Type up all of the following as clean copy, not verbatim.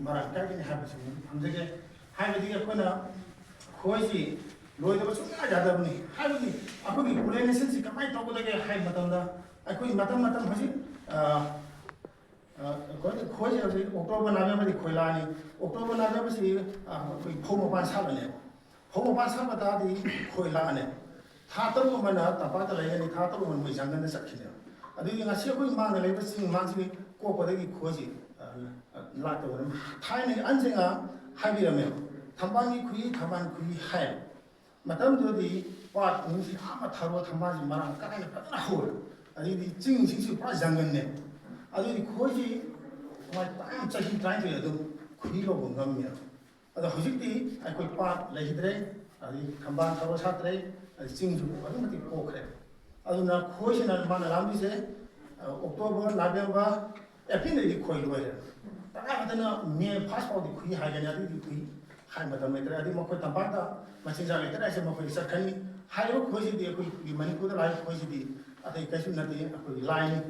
말한 까기니 하면서 밤새게 하이브디가 거나 거시 로이드가 쭉 야다보니 하이브디 아코기 고래는 센스 가만히 떠보다게 하이 마tam다 아코기 마tam 하지 거시 거시 옥토버 나베버디 코일라니 옥토버 나베버시 거기 포모반 사르네 포모반 사르다디 코일라네 타터고만나 타파다 레니 타터고만 뭐 장간데 삭히네 아두이 ngasi 거기 망을 레버싱 망시 꼬꼬데기 거시 라토는 타이네 안생아 하비라며 탐방이 구이 탐방 구이 하이 마담도디 와 공시 아마 타로 탐방이 말한 까다니 빠나 홀 아니 징징시 빠 장근네 아니 거기 정말 딱 자신 트라이도 구이로 뭔가며 아도 허식디 아이 빠 레히드레 아니 탐방 타로 사트레 아니 징주 아무것도 꼭 그래 아도 나 거기는 만나 람비세 옥토버 나베바 에피네디 코이로 해 따라하더나 내 파스포트 구이 하게냐디 구이 hai mà tầm này tới đây mà coi tầm bát đó mà sinh ra này tới đây xem mà coi sát khani hai lúc coi gì đi coi vì mình coi tới lại coi gì đi à thì cái chuyện này thì coi line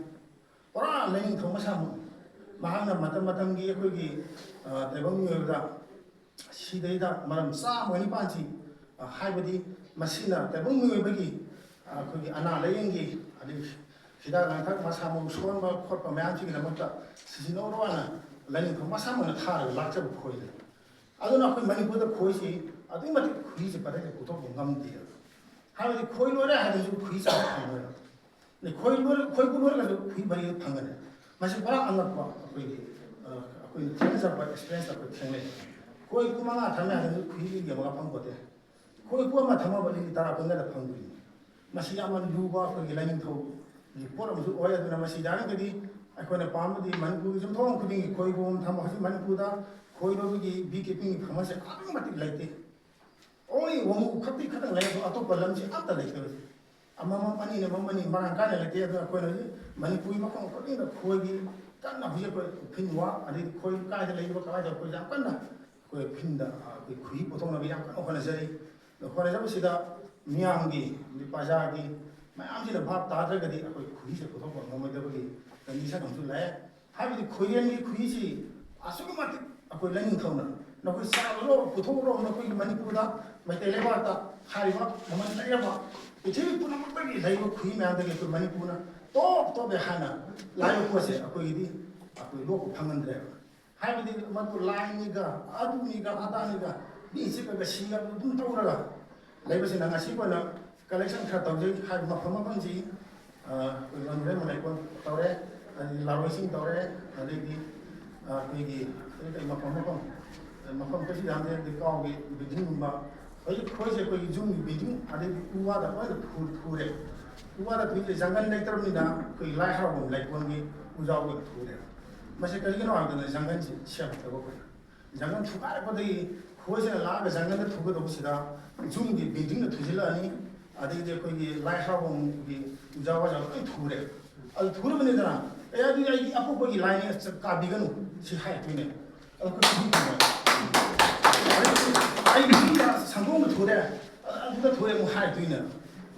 quá lên không có sao mà hàng năm mà tầm kia coi gì tại bao nhiêu đó si đấy đó mà làm sao mà đi bán gì hai bữa đi mà xin là tại bao nhiêu bữa gì coi gì anh lấy những gì đi khi đó là thằng mà sao mà xuống mà khoát mà mấy anh chị là một cái xin nó đó là lên không có sao mà nó thà là lát cho một khối 아도나 그 많이 보다 코이시 아도 이마디 코이지 바다에 보통 공감돼요. 하루에 코이로래 하는 중 코이사 하는 거예요. 근데 코이로래 가지고 코이 말이 방거네. 마치 바람 안 갖고 코이 코이 태어나서 봐 익스피리언스 갖고 태어나. 코이 꾸마가 담에 하는 코이 영화가 방거돼. 코이 꾸마 담아 버리니 따라 건네다 방거리. 마치 야만 루바 거기 라인 터 보람도 오야 되나 마치 다른 거디 아코네 밤디 만구 좀 통한 그딩이 코이 보면 담아 하지 만구다 코이로기 비케핑이 가만히 아무 맛이 라이때 오이 원무 커피 카당 라이고 아토 발람지 앞다 라이때 아마마 많이 많이 말한 가네 라이때 코이는 많이 부이 막고 거기다 코이기 깐나 부여 그 핀와 아니 코이 까지 라이고 가자 코이 잠깐나 코이 핀다 그 코이 보통은 그냥 거는 저리 거는 잡으시다 미양기 우리 바자기 마음지는 밥 다들거디 코이지 보통 뭐 되거기 이사 좀 줄래 하비디 코이니 코이지 아수고 맛 아고 랭인 타우나 너그 사로 보통으로 너그 마니푸다 마이텔레바타 하리바 나만 나야바 이제 뿌나 막다기 라이브 쿠이면 안 되게 그 마니푸나 또 베하나 라이브 코세 아고 이디 아고 로고 방은데 하이비디 만도 라인이가 아두니가 아다니가 이시가 시가 좀 떠오르라 라이브세 나가 시고나 컬렉션 카 떠지 하이 마파마방지 그 런레 마이콘 떠레 아니 라로싱 떠레 아니기 그게 이렇게 막방 끝이 안돼 그 가오게 비딩 막 어디 거기서 그 중 비딩 아니 우와다 어디 풀에 우와다 그 장관 렉터입니다 그 라이하고 렉원이 우자고 풀에 마치 그게 나와도 장관 시험하고 그래 장관 투가를 보더니 거기서 라가 장관을 두고 봅시다 중기 비딩을 두질라니 아니 이제 거기 라이하고 그 우자고 풀에 아 풀으면 되잖아 야 이 앞에 거기 라인에 까비가노 시 하이 되네 그 아이 상공을 도래 누가 도래 뭐 하이 되네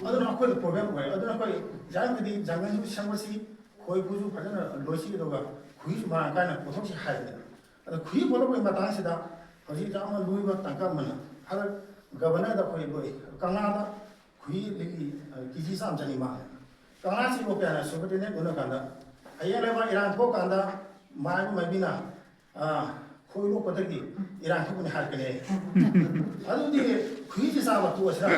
어떤 아코도 프로그램 거예요 어떤 아코 장관들이 장관님 상고시 거의 부주 받는 로시도가 구이 말 가는 보통시 하이 되네 구이 보려고 이 마당시다 거기 장관 루이가 땅가면 하루 거버너다 거의 강나다 구이 리기 기지삼 전이마 강나시 뭐 빼나 소거든에 오늘 간다 아예레바 이란 포간다 마이고 마비나 코이로 거기 이란 토군이 할 거네 아두디 그이지사가 또 시작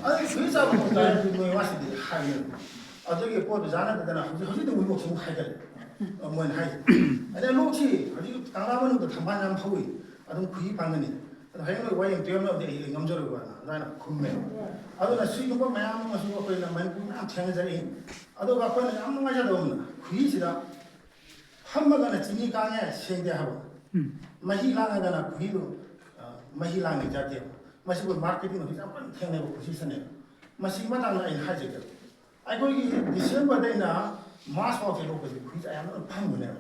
아니 그이지사가 또 나의 와시디 하면 아저기 보도 자는 데나 허지도 우리 목숨 하게 뭔 하이 아니 로치 아직 강남은 또 담반남 하고이 아동 그이 방문이 하여는 와인 되면 돼 염저를 봐 나는 군매 아도나 수익은 매양 무슨 거 있나 만나 창자리 아도 갖고는 아무 가자도 없나 그이지다 한마가나 지니강에 생대하고 마히랑하거나 그이로 마히랑이 자대 마시고 마케팅을 잠깐 태내고 보시선에 마시마다 인 하지도 아이고 이 디셈버 되나 마스오게 놓고지 그이자야는 판문에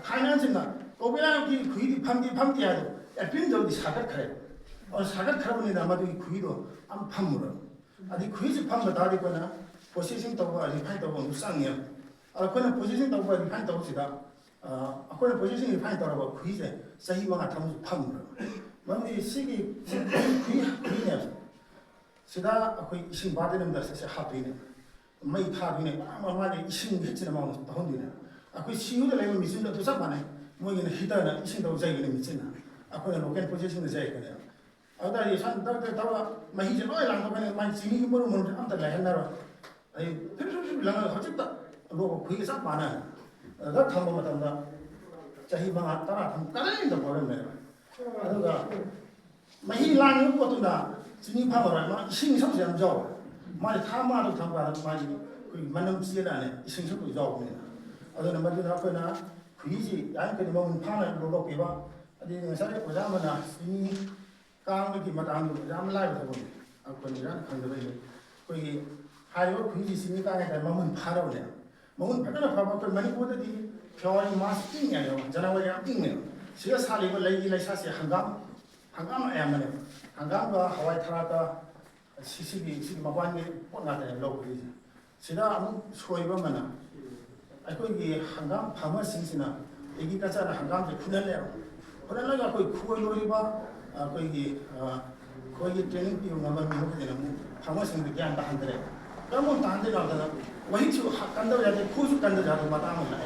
파이낸스나 오베라기 그이디 판디야도 에핀저디 사각하래 사각하라보니 아마도 이 그이도 안 판문어 아니 그이지 판거 다 되거나 포시싱 떠고 아니 파이떠고 무쌍이야 그는 포지션 더고 한 더시다 ꯑꯩꯈꯣꯏꯅ position refine ꯇꯧꯔꯕ ꯈꯨꯍꯤꯁꯦ ꯆꯍꯤ 5 ꯊꯝꯕꯁꯨ ꯐꯪꯕ꯭ꯔꯥ ꯃꯔꯝꯗꯤ ꯁꯤꯒꯤ ꯈꯨꯍꯤꯅꯦꯕ ꯁꯤꯗ ꯑꯩꯈꯣꯏ ꯏꯁꯤꯡ ꯕꯥꯔꯗꯦꯅꯝꯗ ꯍꯥꯞꯇꯣꯏꯅꯦ ꯃꯩ ꯊꯥꯗꯣꯏꯅꯦ ꯃꯥꯒꯤ ꯏꯁꯤꯡ ꯍꯤꯠꯁꯤꯅ ꯃꯉꯣꯟꯗ ꯇꯧꯍꯟꯗꯣꯏꯅꯦ ꯑꯩꯈꯣꯏ ꯁꯤꯌꯨꯗ ꯂꯩꯕ ꯃꯦꯆꯤꯟꯗꯣ ꯑꯗꯨ ꯆꯞ ꯃꯥꯟꯅꯩ ꯃꯣꯏꯒꯤꯅ ꯍꯤꯇꯔꯅ ꯏꯁꯤꯡꯗꯣ ꯆꯩꯒꯅꯤ ꯃꯦꯆꯤꯟꯅ ꯑꯩꯈꯣꯏꯅ ꯂꯣꯀꯦꯜ ꯄ꯭ꯔꯣꯁꯦꯁꯤꯡꯗ ꯆꯩꯒꯅꯦꯕ ꯑꯗꯨꯗꯤ ꯁꯨꯃꯥꯏꯅ ꯇꯧꯔꯒ ꯃꯍꯤꯁꯦ ꯂꯣꯏ ꯂꯥꯡꯊꯣꯛꯀꯅꯤ ꯃꯥꯒꯤ ꯆꯤꯅꯤꯒꯤ ꯃꯔꯨ ꯑꯝꯇ ꯂꯩꯍꯟꯅꯔꯣꯏ ꯑꯩ ꯐꯤꯞ ꯂꯪꯉꯒ ꯍꯧꯖꯤꯛꯇ ꯂꯣꯛ ꯈꯨꯍꯤꯒ ꯆꯞ ꯃꯥꯟꯅꯩ ꯑꯗꯨꯗ ꯊꯝꯕ ꯃꯇꯝꯗ ꯆꯍꯤ 5 10 ꯊꯝ ꯀꯔꯤꯝꯇ ꯄ꯭ꯔꯣꯕ꯭ꯂꯦꯝ ꯂꯩꯔꯣꯏ ꯑꯗꯨꯒ ꯃꯍꯤ ꯂꯥꯡꯉꯤꯕ ꯄꯣꯠꯇꯨꯅ ꯆꯤꯅꯤ ꯐꯪꯉꯔꯣꯏ ꯃꯥ ꯏꯁꯤꯡ ꯁꯔꯨꯛꯁꯦ ꯌꯥꯝ ꯌꯥꯎꯋꯦ ꯃꯥꯗꯤ ꯊꯥ 5ꯗ ꯊꯝꯀꯥꯟꯗ ꯃꯥꯒꯤ ꯑꯩꯈꯣꯏꯒꯤ ꯃꯅꯝ ꯆꯦꯜꯂꯛꯑꯅꯤ ꯏꯁꯤꯡ ꯁꯔꯨꯛ ꯌꯥꯎꯕꯅꯤꯅ ꯑꯗꯨꯅ ꯃꯗꯨꯅ ꯑꯩꯈꯣꯏꯅ ꯈꯨꯍꯤꯁꯤ ꯌꯥꯔꯤꯈꯩ ꯃꯃꯨꯟ ꯐꯥꯅ ꯂꯣꯛꯄꯤꯕ ꯑꯗꯨꯗꯤ ꯉꯁꯥꯏ ꯑꯣꯖꯥ ꯑꯃꯅ ꯆꯤꯅꯤ ꯀꯥꯡꯕꯒꯤ ꯃꯇꯥꯡꯗꯨ ꯌꯥꯝ ꯂꯥꯏꯕ ꯊꯕꯛꯅꯤ ꯑꯩꯈꯣꯏꯅ ꯏꯔꯥꯡ ꯈꯪꯗꯕꯩꯅꯤ ꯑꯩꯈꯣꯏꯒꯤ ꯍꯥꯏꯔꯤꯕ ꯈꯨꯍꯤꯁꯤ ꯆꯤꯅꯤ ꯀꯥꯡꯉꯩꯗ ꯃꯃꯨꯟ ꯐꯥꯔꯕꯅꯦ ꯃꯃꯨꯟ ꯐꯖꯅ ꯐꯕ ꯑꯩꯈꯣꯏ ꯃꯅꯤꯄꯨꯔꯗꯗꯤ ꯐꯦꯕꯋꯥꯔꯤ ꯃꯥꯔꯆ ꯏꯪꯉꯦꯕ ꯖꯅꯋꯥꯔꯤ ꯌꯥꯝ ꯏꯪꯉꯦꯕ ꯁꯤꯗ ꯁꯥꯠꯂꯤꯕ ꯂꯩꯒꯤ ꯂꯩꯁꯥꯁꯦ ꯍꯪꯒꯥꯝ ꯑꯌꯥꯝꯕꯅꯦꯕ ꯍꯪꯒꯥꯝꯒ ꯍꯋꯥꯏ ꯊꯔꯥꯛꯀ sigi mapani pot ngata lo kri sida amu soiba mana akoi gi hangam phama singsina egi kacha na hangam je khunale ga koi khoi lori ba koi gi training pi ngam mi ho de mu phama sing bi gyan ta handre kamu ta hande ga da wahi chu kanda ya de khu chu kanda ja da mata ma la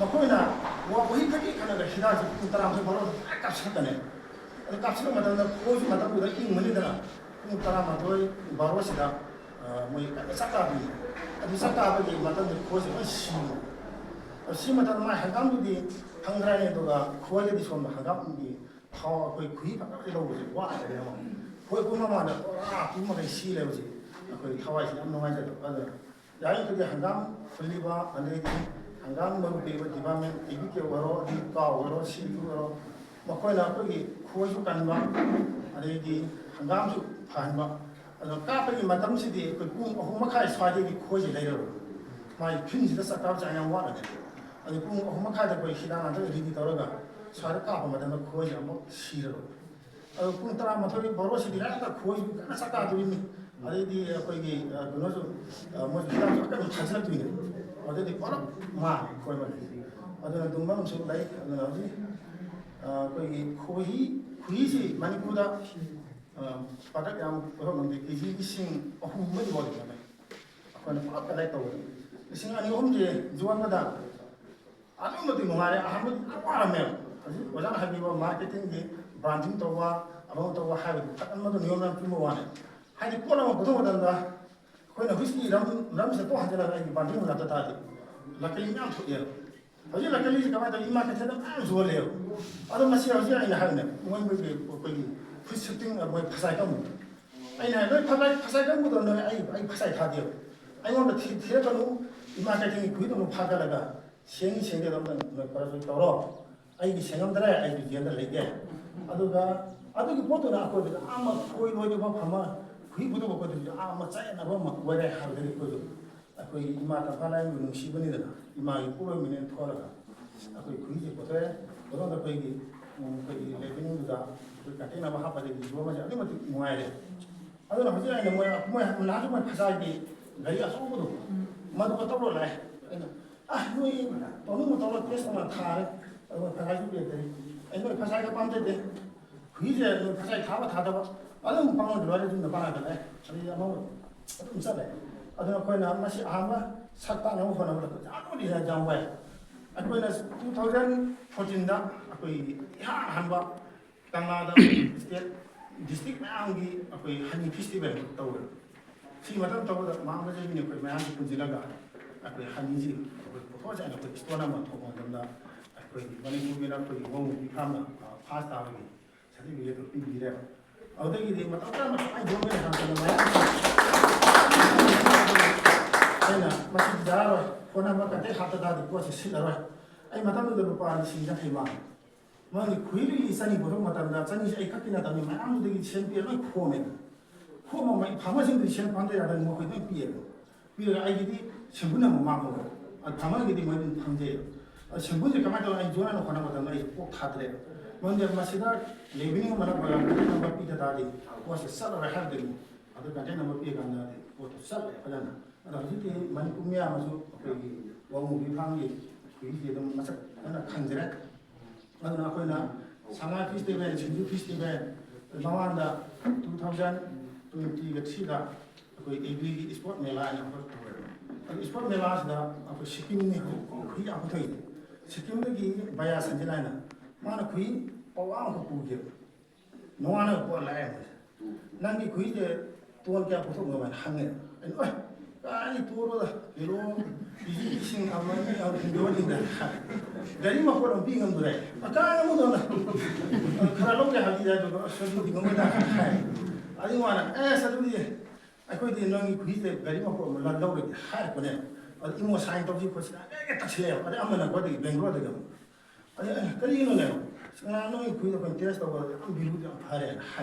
makoi na wa wahi khati kana ga hida ji taram se baro ka chata ne ka chata mata na khu chu mata pura king mani da taram ma doi baro sida moi ka saka bi adi saka ba gi mata de khu chu shi 시마다 마 한강도디 한가라에 도가 구하게디 좀 한강도디 다 거의 구입 받으려고 그러지 와 그래요. 거의 보면은 부모가 시래오지. 거의 타와시 안동아서 맞아. 야이 그게 한강 걸리바 안에디 한강 뭐 베고 디바면 이비게 와로 디가 와로 시루로 뭐 거기나 거기 구워주 간바 안에디 한강수 반바 그 까빠기 마담시디 그 홍마카이 스와디디 구워지 내려. 마이 핀지다 싹다 자양 와라네. 아니 그 홍마카이다 거의 시당한테 리디 떨어가 사를 까고 마다는 거의 뭐 시러. 그 따라 마토리 버로시디라 다 거의 하나 싹다 들이니 아래디 거기 그노서 뭐 시당 약간 자질을 두이네. 어디디 바로 마 거의 말. 어디는 동방 좀 나이 나오지. 거기 코히 많이 보다 바닥 양 그러는데 이기신 어후문이 뭐잖아요. 그거는 꼭 깔아 있다고. 신앙이 homje 주원마다 아무 것도 뭐하래 아무 알아면 오장 하기고 마케팅이 브랜딩 도와 아무 도와 하고 딱 뭐도 니오면 좀 뭐하네 하지 꼬라면 보통 못한다 거기는 혹시 람서 또 하잖아 이 브랜딩을 갖다 다지 라클이 냥 토예 어제 라클이 가마도 이 마케팅은 아주 좋아해요 아도 마시 어제 아니 하네 뭐 거기 피스팅 뭐 파사이 ਕੰਮ 아니 너 파사이 깜도 너 아이 파사이 다디요 아이 뭐 티에도 이 마케팅이 그도 뭐 파가라가 생이 생겨도는 그래서 떨어 아이기 생각들에 아이기 지연들 내게 아두가 아두기 보도나 아코도 아마 거의 뭐지 봐 봐마 그이 보도 보거든요 아마 짜이나 보면 뭐래 하고 그랬거든 아그 이마다 하나의 눈시분이다 이마이 꾸러미는 토라가 아그 그이지 보도에 그런데 거기 거기 레벨링도다 그 같이나 봐 하빠지 좋아하지 아니 뭐 뭐야래 아두나 하지나 뭐야 나도 뭐 파사기 내가 소고도 마도 또 올라해 너희 너무 더 계속만 타래. 파사기 되대. 너희 파사기가 반대돼. 그이제 너 파사기 다 잡아. 아는 방을 들어야 된다 봐야돼. 저희 아마 좀 싸네. 아들 거기나 맛이 아마 삭다 너무 하나보다 아무리 장외. 거기나 2014다. 거기 한바 강나다 스테이트 디스트릭트 마음기 거기 한이 페스티벌 떠오르. 지금은 떠오르 마음가지니 거기 마음기 분지라가 거기 한이지 because I know the tournament of them money to be up to you won't become past out of me. So we have to be there. I'll take it, but I don't know. But there, for number can take half the day because it's still right. I matter the Rupa and see that him. Money query is sunny, but what Sunny is a cutting at me. I'm the champion like forming. For my promising the champagne and more than beer. We are ID, Shibuna Mamma. 가만히 되면 방제예요. 전부지 가만히 아니 좋아하는 거나 보다 이 꼭 다들어요. 먼저 마시다 레비닝 만나 보라. 넘버 피다 다리. 와서 살아라 해야 되고. 아들 간에 넘버 피가 안 나데. 그것도 살래. 하잖아. 그래서 이제 많이 꾸미야 가지고 거기 원무 비판이 그 이제 좀 마사 하나 간지래. 어느 아코이나 상하이 페스티벌, 진주 페스티벌 나와한다 2023가 그 ABG 스포츠 메라에 나왔고 스포츠 메라스다 그 시킴이 거의 안 붙어 있대. 시킴이 바야 산지나나 마나 거의 빠왕 그 부게. 농안을 꼴라야 뭐. 난이 거의 돈 게 붙어 뭐 하네. 아니 도로다 이로 이신 아마니 아 근거인데 dari ma ko bi ngam dure aka mo do na kara lo ke hali da do so di ngam da ali wana sa du di ai ko di no ngi kui de dari ma ko la lo de ha ko ne ali mo sai to ji ko sa ke ta chile ali amana ko de bengo de gam ali kali no ne sa no ngi kui de ko test to ko am bi lu da phare ha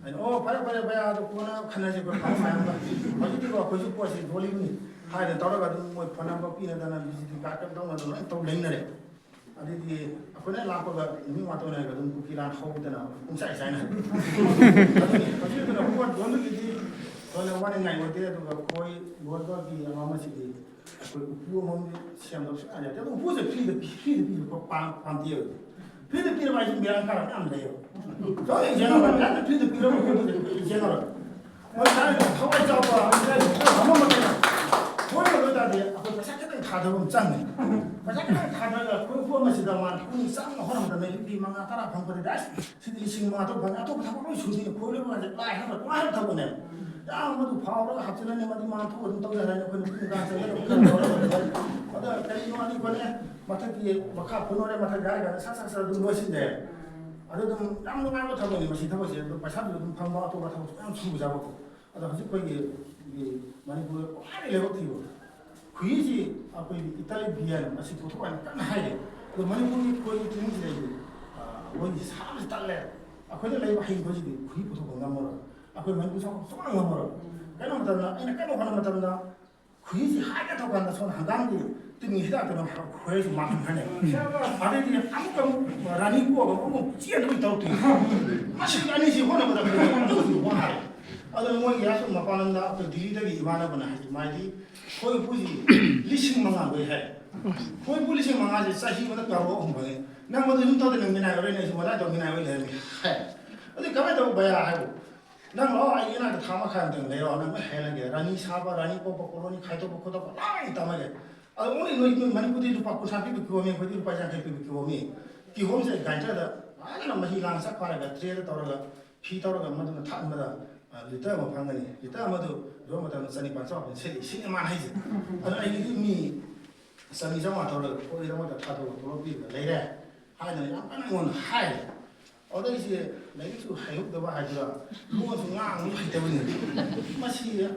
아니 바래 봐야도 그거나 하나씩 그 방사한 거 어디가 거기 거기 돌리니 하여튼 돌아가도 뭐 번한번 피는다는 미지도 가끔 동안도 또 랭네래 아니디 그거는 라고가 이미 왔더니 그 국기란 하고잖아 공사이잖아 아니 거기는 그거 돈들이 돈을 원하는 게 어디에도 거의 뭐더기 아마시기 그 부모님 시험도 아니야 또 보세 피드 그 빵빵디어 피드 피드 많이 미안 가라 안 돼요 저희 제가 나한테 피드 피드 먹고 제가 뭐 사는 하고 잡아 한번 그냥 뭐를 그러다지 아까 사케는 다 들으면 짱네 사케는 다 들어가 그 포함해서만 그 쌍 하나만 더 이만가 따라 방법이 다시 시들이 신경만 또 방아 또 하고 주니 고려를 가지고 라이 하면 또 하나 더 보내 야 아무도 바로 합치는 애만 많고 또 그러는 그 가서 어다 그리고 아니 거네 마트기 막하 번호에 마트 가가 사사사 좀 멋인데 아주 땀도 타고 맛이 타고지 마찬가지로 좀 방방 또 타고 좀 숨고 잡고 아주 아주 거기 많이 그 화를 내고 튀고 그이지 아까 이탈리 비하는 맛이 보통 안 하게 그 많이 보니 거기 등지래 뭔지 사람이 달래 아 거기 내가 한 거지 그이 보통 건강 뭐라 아 그 많이 보서 소망 뭐라 깨는 거다 아니 깨는 하는 거다 그이지 하게 타고 간다 손 한강이 등이 해다더라 거기서 막 하네 아들이 아무것도 라니 구워가 뭐 찌어도 있다고 맛이 아니지 하는 거다 그래 원하래 아들 뭐 야수 막 하는다 그 디리들이 이만하거나 하지 말지 거기 보지 리싱망한 거 해. 거기 보지 리싱망하지 사시보다 가고 온 거네. 나 뭐도 좀 떠드는 미나 그러네 뭐다 저 미나 왜 해. 어디 가만도 봐야 하고. 난 이나 타마칸 등 내가 나 해라게 라니 사바 라니 뽀뽀로니 카이도 보고도 라이 담아게. 아 오늘 너 많이 부디도 받고 사비도 그거면 부디도 빠져 갈 때도 그거면 기홈세 간자다 아니나 뭐 희랑 삭파라가 트레드 떨어가 피 떨어가 뭐도 타마다 리터 뭐 방안이 리터 뭐도 로마다 산이 반서 신만 하지 아니 이미 산이 정말 더러 거기 로마다 타도 돌아비가 내래 하는 약간 건 하이 어디지 내가 또 하육도 봐 하지라 뭐좀 낭 때문에 맛이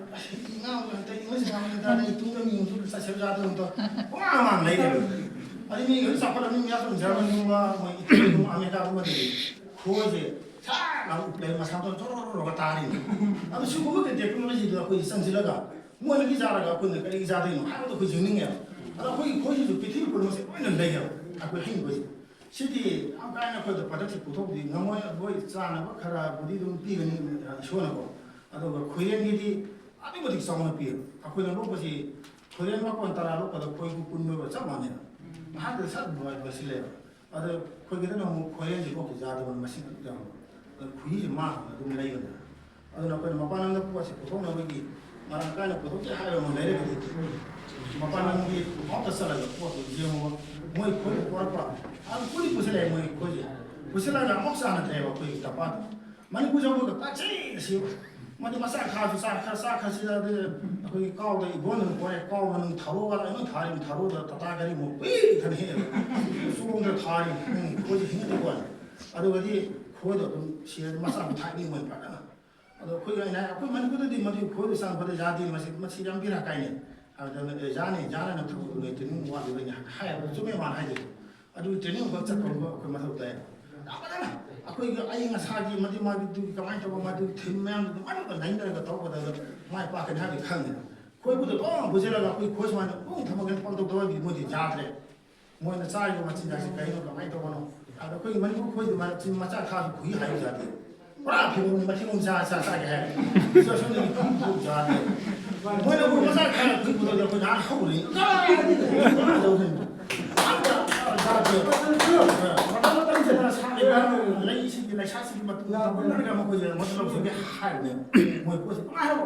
낭한테 이것이 하면다 이 동점이 무슨 사실자도 또 꽝만 내게 아니 여기 사파라는 야좀 잘하는가 뭐 이틀 아메리카 보면 그거지 자, 내가 상도 쪼로로로가 다리. 아무 시고게 테크놀로지가 거기 상실라가 뭐는 기자라가 근데 그 기자들이 하나도 그 증능이야. 아, 거기도 비티를 보면서 뭐는 내요. 아, 그 힘 거지. 시티 아까는 그도 바닥이 보통이 너무 뭐 있잖아. 뭐 가라 어디도 비거니 시원하고. 아도 그 코리안들이 아주 어디 싸우는 비. 아, 그는 로봇이 코리안 갖고 따라로 가도 거기 군노가 잡아내나. 하도 살 뭐가 실래요. 아도 거기는 뭐 코리안이 꼭 기자들 마신 거 kuyi ma dum lay gada aduna ko ma panan da ko se ko no gi maran kana ko to ha mo lay gada ma panan gi mo ta sala ko to je mo moy ko ko pa al kuli ko se lay moy ko je ko se la na mo sa na te ko ta pa man ku jo ko ka chi si ma di ma sa kha si da de ko ka da i bon ko re ka man tharo ga no thari tharo da ta ga ri mo wi thani he su ngo thari ko je hin de ko ado ga di 거기도 좀 시에 마상 타이밍 뭐 받아. 아도 거기 나 그 만고도디 뭐디 거기 상 거기 자디 마시 양비라 까이네. 아 저는 자는 투고 네 되는 거 같아 그냥 하야 좀에 많아야 돼. 아도 되는 거 잡고 그 맛도 돼. 나가잖아. 아 거기 아이가 사기 뭐디 마디 가만히 좀 마디 팀면 많은 거 나인다가 더 보다 많이 빠게 하게 칸네. 거기도 또 보지라가 거기 고스만 담아게 빵도 더 뭐디 자들에. 뭐는 싸이고 마치 다시 가이는 거 많이 더 보노. 아, 거기 많이 보이도 말 지금 맞아 가서 거기 하는 자들. 와, 비용 마치 공사사사게 해. 그래서 손님이 좀 자들. 뭐는 공사 가는 그 보다 그 난 하고 그래. 아, 저는. 아, 맞아 사리가 레이시기나 샤시기만 그러니까 뭐 거기 뭐들로 저게 하네 뭐 보시 아유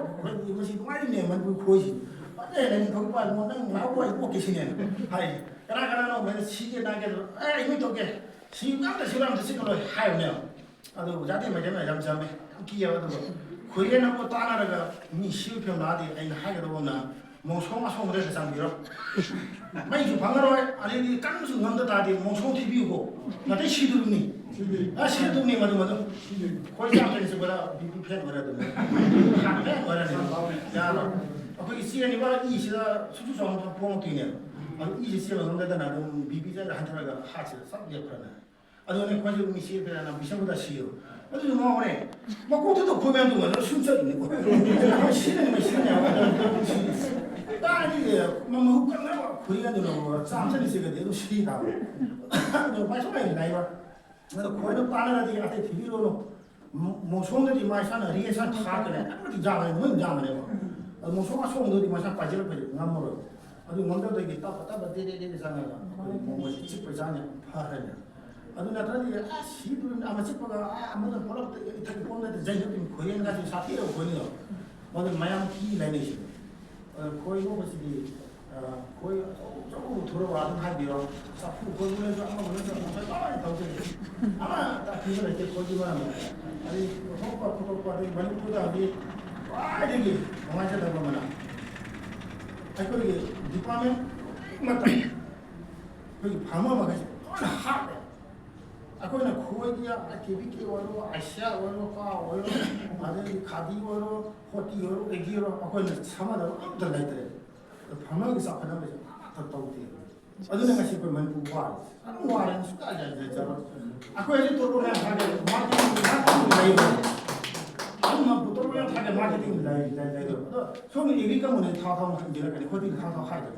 뭐시 동아리네 뭐 보시 맞네 거기 봐 뭐는 나하고 이거 계시네 하이 그러나가는 뭐 시계 나게도 아 이거 저게 시간도 시간도 시간도 하네 아도 자대 맞으면 잠잠해 기여도 거기에는 뭐 따라가 니 실표 나디 아니 하게도 보나 몽송아 송으로 장비로 많이 방으로 아니 깡수 넘다 다디 몽송 TV고 나한테 시드니 아 시드니 맞아 거기 장에서 뭐라 비비팬 뭐라도 하면 뭐라네 야 거기 시간이 봐 이시다 수수성 보면 되네 아 이시 시간 넘다 나는 비비자를 한테가 하지 싹게 그러나 아니 거기 미시베나 미셔보다 시요 아주 뭐 그래 뭐 꼭도 보면도 뭐 순서있네 뭐 시간이 시간이야 아니 뭐 끝나고 거기가 되는 쌈선이 있어야 돼도 시리다 너 말씀하지 나이가 너 거기는 빠르다지 앞에 비비로는 뭐 송들이 마찬가지 리에서 다 그래 아무리 장을 문 장을 뭐 소가 송들이 마찬가지 빠지를 빠지 남모로 아주 뭔가도 이게 따따따 데데데 상하가 뭐 집을 자냐 파하냐 아주 나타나지 아 시들은 아마 집어가 아무도 보러 이렇게 보는데 저기 거기 가서 사태로 보내요 뭐든 마냥 기 내내시 거의 뭐지 거의 조금 돌아와는 하디요. 사프 거기에서 아마 그래서 많이 더지. 아마 딱 그거 이렇게 거기만 아니 호빠 포도과 많이 보다니 와 되게 동안에다 보면 아 거기 뒷밤에 맞다. 거기 밤만 가지. 하. 아 거기는 거기야 개비기 와로 아시아 와로 까 와로 아들 가디 와로 호티 와로 애기 와로 아 거기는 사마다 엄청 나이더래. 밤하게 싹하는 거지. 다 떠오르대. 어느 내가 싶으면 와. 아무 와는 수까지 되잖아. 아 거기 또 보면 하게 마케팅 라이브. 아무만 보통은 하게 마케팅 라이브. 소문 얘기가 뭐네 타타운 한지라 그래. 거기 타타 하야 돼.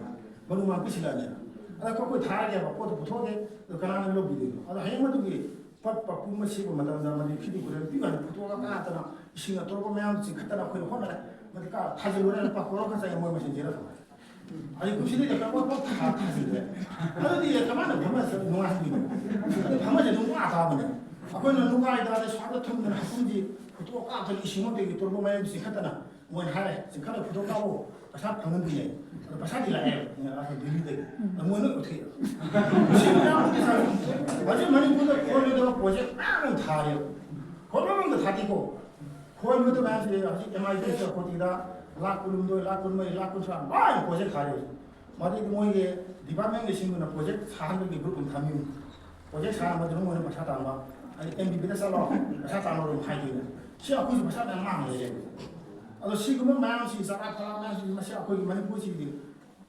뭐만 끝이라냐. 아 거기 다 하게 봐. 보통 보통에 그나는 로비도. 아 해마도기 빠빠 꿈을 씹고 만나면 피디 그래. 비가 보통가 까다나 신가 돌보면 지금 갖다가 거기 혼나. 그러니까 타지로는 빠 걸어가서 뭐 무슨 일이라. 아니 그 시대에 다 타지래. 아니 가만히 가만히 농아하기. 가만히 농아 다 보네. 아거는 누가 이다가 사도 틈는 하군지 또 까들 이시면 되게 돌보면 무슨 갖다나 뭐 하래. 지금 가서 부도 까고 사 방은 뒤에 바사디라에 아서 들리대. 뭐는 어떻게 해요? 지금 어디 사 마지막에 보다 거기다가 보지 빵은 다요. 거기만 다 뛰고 거기도 나한테 아직 MIT에서 거기다 라꾸름도 라꾸름이 라꾸사 많이 보지 가요. 마디 뭐이게 디파트먼트 신문은 보지 사람들이 그룹은 담임 보지 사람들은 뭐는 바사다 마 아니 MBB다 살아 바사다로 하이네. 시아 거기 바사다 망해. 아도 시금은 마음시 사람들아 마음시 마시아 거기 많이 보시기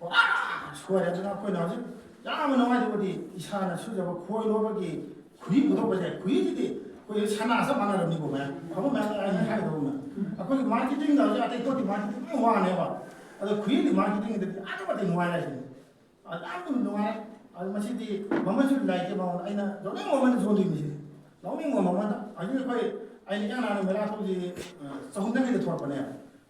아 소리하잖아 거기 나지 야만 나와지 어디 이사나 수저고 거기 로버기 그이 보도 보지 그이지 거기 산나서 만나는 이거 뭐야 그거 아니 하이도 보면 아 거기 마케팅 나오지 아때 거기 마케팅 뭐 안 해봐 아도 그이 마케팅인데 아주 같은 뭐 하냐 아 아무 동안 아 마시디 뭐만 라이게 뭐 아이나 너네 뭐만 손도 있지 너네 뭐만 아니 거기 아니 야나는 메라 소지 서훈당에도 돌아보네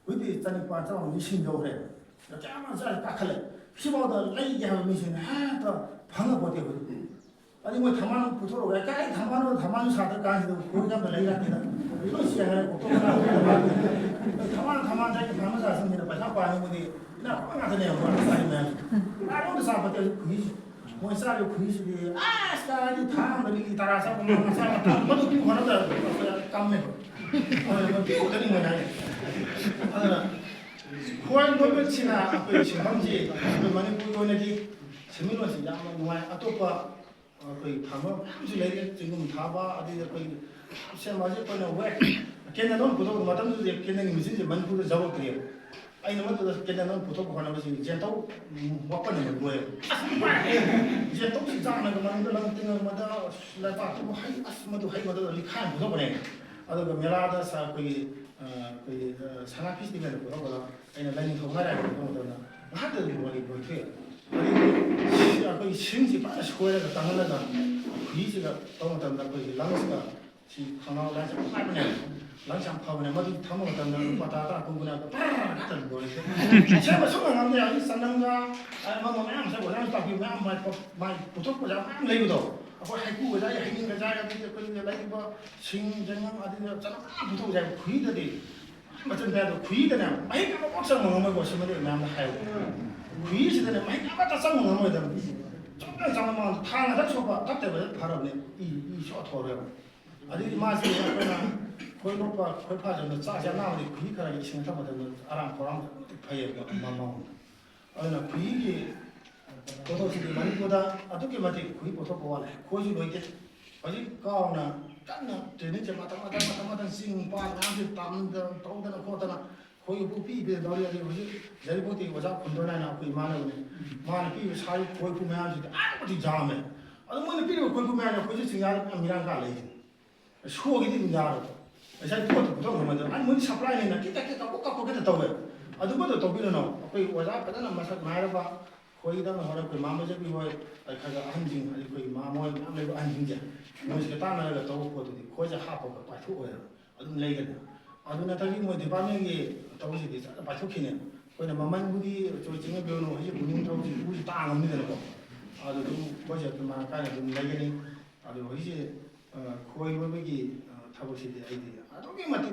그때 있잖니 빠져 미신도 그래 이렇게 아마 잘 깎을래 피보다 레이게 하면 미신 하다 방어 보대 아니 뭐 다만 부서로 왜 까이 다만으로 다만 사들 까지도 고기가 레이가 되나 이런 시간에 꼭 다만 자기 방어 사습니다 바샤고 아니 뭐니 나 빵하더네요 뭐 사이면 아무도 사봤대 그이 뭐 사료 그이시리 아 사리 다음들이 따라서 뭐 사람 모두 끼고 하는다 깜매 뭐 끼고 되는 거냐 후한 노벨치나 그 신방지 많이 보고 있는지 재미로서 양만 누가 아또빠 거의 방어 아주 내게 지금 다봐 어디 거의 세 맞을 거는 왜 걔네는 보통 마담도 걔네는 무슨 많이 보고 잡아 그래요 아니 너도 걔네는 보통 하는 것이 이제 또 먹거든요 뭐예요 이제 또 시작하는 거 만들는 때마다 라바 또 하이 아스마도 하이마도 리칸 보고 보내 아도 그 메라다 사 거의 그 산악 피스티벌을 보러 아니 라인 통화를 보거든요 하도 뭐리 못해요 거기 거의 신지 빠져 거기서 당하다가 그이지가 너무 단다 거기 랑스가 시 강나오 라이상 파이브네 라이상 파이브네 모두 타먹었다는 바다다 공부나도 같은 거리세 제가 성공한데 아니 산남가 아마 매am saya boleh tapi 매am mai putus ko jam lagi betul apa haiku ko jaya haining ka jaya tu ko ni lagi ba sing jangan ada jalan putus jaya kui tadi macam dah tu kui dah na mai ka ko sang ngomong ko semua dia 매am hai kui sih dah mai ka ta sang ngomong dah 정말 장만 타나 잡초가 갑자기 바람에 이 쇼토를 아니 마시야 그러나 거기로가 걸파전도 짜자 나오니 그이카라기 생각하거든 아랑 보람 파이가 마마 어나 그이기 도도시들 많이보다 어떻게 맞지 그이 보통 보아래 거기 뭐이게 어디 가오나 깐나 되는 제 마다 싱파 나한테 담는 도우다나 코다나 거기 부피비 너리야지 뭐지 내일부터 보자 군도나나 그 이만하고 만 피 사이 거기 보면 아무것도 잠에 아무나 필요 거기 보면 거기 생각 미랑 가래 수억이 된다 saya buat betul macam mana mungkin supply ni nak kita buka kita tahu ada betul tahu bila nak apa wajah pada nama masak mahal apa koi dah orang koi mama jadi koi kaga anjing ada koi mama nama itu anjing je mungkin kita nak tahu koi tu koi je apa koi pacu koi ada lagi kan ada nak tadi mungkin di mana ni tahu sih dia pacu kini koi nama mana budi cuci cengar bionu aje bunyung tahu sih budi tangan ni kan ada tu koi je tu mana kan ada lagi ni ada aje koi bagi tahu sih dia ini 아동이 맞지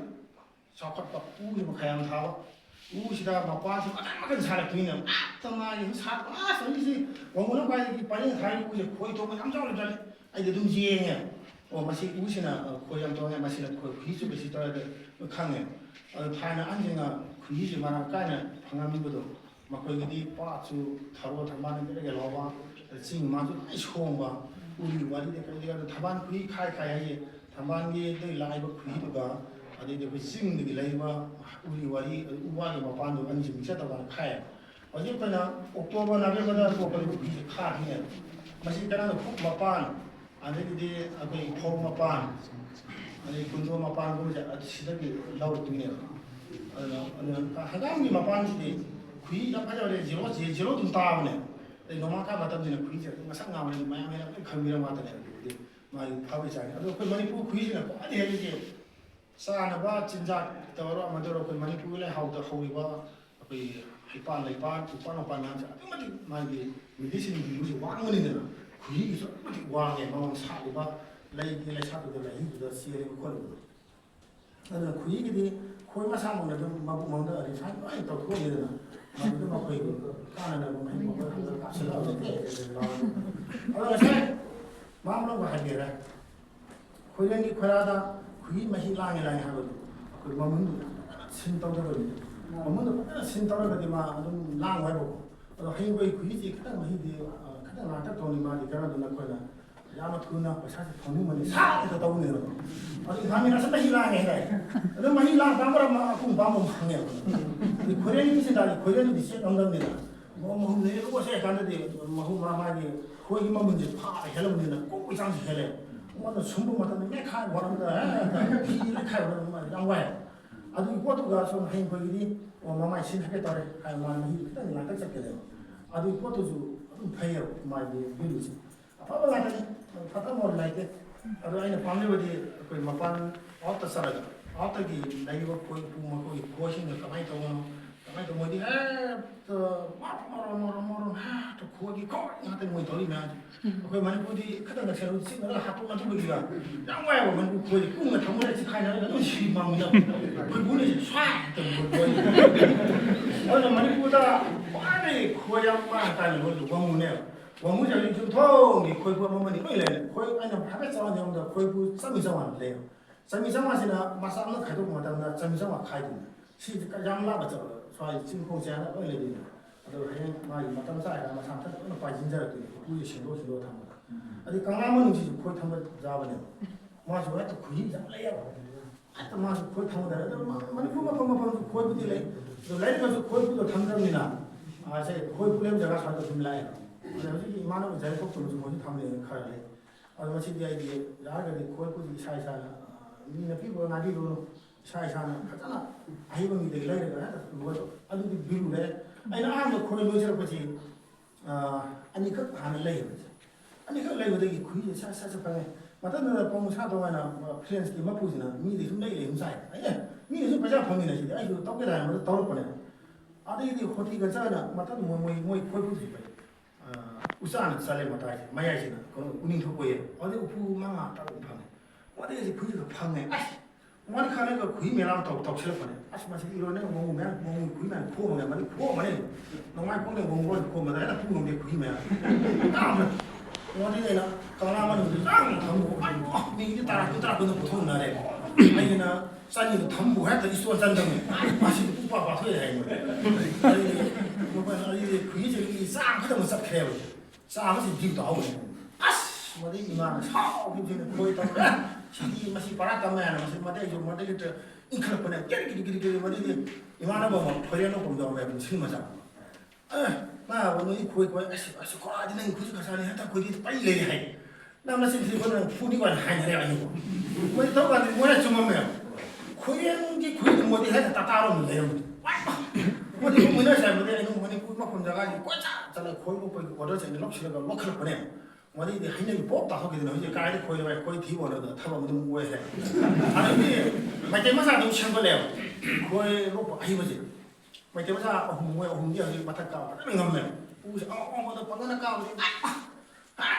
저것도 우리 뭐 그냥 다 우시다 막 빠지 막은 사람 그냥 아tom아이 사 선이지 원문은 과연 빨리 다니고 이제 거의 도면 깜짝을 잘 아이들 좀 지행해 마시 우시나 고향 동에 마시는 그 비주가 시도야 돼 강해 파는 안정아 그 이제 말한 까는 방암이거든 막 거기 빠주 타로 담만은 이렇게 넣어봐 지금 마주 좋은 거 우리 와리데 거기가 다반 그이 카이카이 담반기 때 라이브 그이가 아니 그 싱들이 라이브 우리 와리 우와리 마반도 아니 좀 찾아봐 카이 어제거나 옥토버 나베거나 그거 그 카히네 마시 때는 콕 마반 아니 그게 아그 콕 마반 아니 군도 마반 그거 시대기 나올 때네 아니 하강이 마반지 그이가 빠져래 지로 제로 좀 따오네 노마카 마담지는 그이제 상가면 마야메라 감미랑 왔다네 많이 파괴자네. 아주 그 머니푸 구이지는 많이 해야지. 사나바 진짜 더러 아마더러 그 머니푸에 하우더 하우이바 그 히판 레판 우파노판 남자. 아무리 많이 미디신 유지 왕문이네. 구이기서 아무리 왕에 마음 사리바 레이기 레샤도 레이도 시에 거는. 나는 구이기디 코이마 사모는 좀 마부 먹는 어디 산 많이 또 그거는 마부도 막 거기 가는 거 많이 먹고 갑시다. 마음으로 가게라. 고양이 거라다 그이 맛이 랑이랑이 하거든. 그 마음도 신도거든. 마음도 신도거든 마 좀 랑와고. 해고이 그이지 그다 맛이 그다 나타 돈이 많이 가라도나 거나. 야마 그나 사실 돈이 많이 사에서 떠오르네. 아니 감이라서 맛이 랑해. 그 맛이 랑 담으라 마 공부하면 방해. 이 고양이 비슷하게 고양이 비슷 넘는다. 뭐 내려고서 간데 뭐 마마기 거기만 문제 파 해놓으면 꼭 이상지 해래. 뭐는 숨도 못하는 게 칼 원한다. 비를 칼 원하는 거 양와요. 아주 이것도 가서 한 거기니 마마 신하겠다래. 아 마음이 일단 나가 잡게 돼요. 아주 이것도 좀 배요. 많이 비르지. 아빠가 나한테 파타 몰라이게. 아주 아이는 밤에 어디 그 마판 어떤 사람 어떻게 나이가 거기 보면 거기 고신을 가만히 떠오는 가만히 또 뭐지 또 뭐로 또 거기 나한테 뭐 돌리면 그 만약에 그런 거 새로 찍으면 하품만 좀 보기가 양와야 보면 거기 꿈을 담으려 찍하냐 너무 심망이야 그 문에 쏴 어느 만약보다 빨리 고향만 가는 것도 원문에 원문적인 좀 통이 거기 보면 이래 거기 아니면 밥에 싸워 정도 거기 쌈이상만 돼요 쌈이상만이나 마사는 가도 못한다 쌈이상만 가야 된다 시가 양라가所以今后这样的恶劣的，都很嘛，嘛他们在嘛，他们那把人在对，估计很多他们的，而且刚刚们就是可以他们咋办呢？嘛说都可以咋来呀？还嘛是可以他们的，那嘛你不可以不的来，就来个就可以不就他们这里呢？啊，这可以不了这个啥都他们来，而且嘛那个在国中就可以他们开来，而且现在的哪个的可以不就晒晒了，你那比如哪里都。사이사는 하잖아. 아이고 이들 이래가 뭐도 아주 비루래. 아니 아무 코를 놓으셔 보지. 아니 그 하는 레이. 아니 그 레이버들이 그게 사실 방에 맞다는 거 사도하나 프렌스 그 마포지나 미리 좀 내게 임사해 아니 미리 좀 배자 방이네 지금 아이 그 떡게다 뭐 떠올 거네 아들이 호티가 자나 맞다는 뭐 거기지 우산 살에 맞다지 마야지나 그 운행 토고에 어디 부망아 따로 방에 어디에서 부지가 방에 뭐니 खाने को खुई मेला तो तो चल पड़े आज मत इरोने वो मैं खुई मैं फो मैं मत फो मने नोंगा को ने वो फो मैं ना फो ने खुई मैं काम वो ने ना काला मन हम मी ये तारा को पुथो ना रे आई ना सानी तो थम वो है तो इसो जन दम मासी तो पा पा थोय है वो पर ये खुई जे ये सा खदम सब खेव सा मत दी तो आओ 아씨 뭐데 이만 사오 비비는 거의 다 시기 맛이 바라다면 맛이 뭐데 좀 뭐데 그 인클 뻔해 끼리끼리 뭐데 이만한 거 버려놓고 뭐 왜 실마자 나 오늘 이 거의 아씨 거라지는 굳이 가사니 하다 거기 빨리 내리 해 남나 생기고는 푸디관 하냐 아니고 뭐 더가 뭐야 좀 뭐야 거기 뭐데 해다 따로 내려 뭐데 뭐나 잘 뭐데 이거 뭐니 꿀막 혼자가 꽂자 저는 거기 뭐 얻어져 있는 럭시가 먹을 뻔해 뭐니 이제 한명이 뽑다 하게 되는 이제 가이드 거의 뒤번호도 타고 좀 뭐해 아니 마지막에 너무 참고래요 거의 로프 아이버지 마지막에 홍모에 홍디하게 맡았다 하는 거면 우리 뭐도 방어나 까고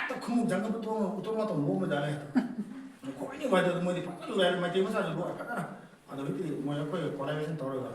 또 금목 장갑부터 오토마토 몸을 다네 거기 맞아도 뭐지 바꿔도 왜 마지막에 뭐 바꿔라 아너 이때 뭐야 거기 고라에서 돌아가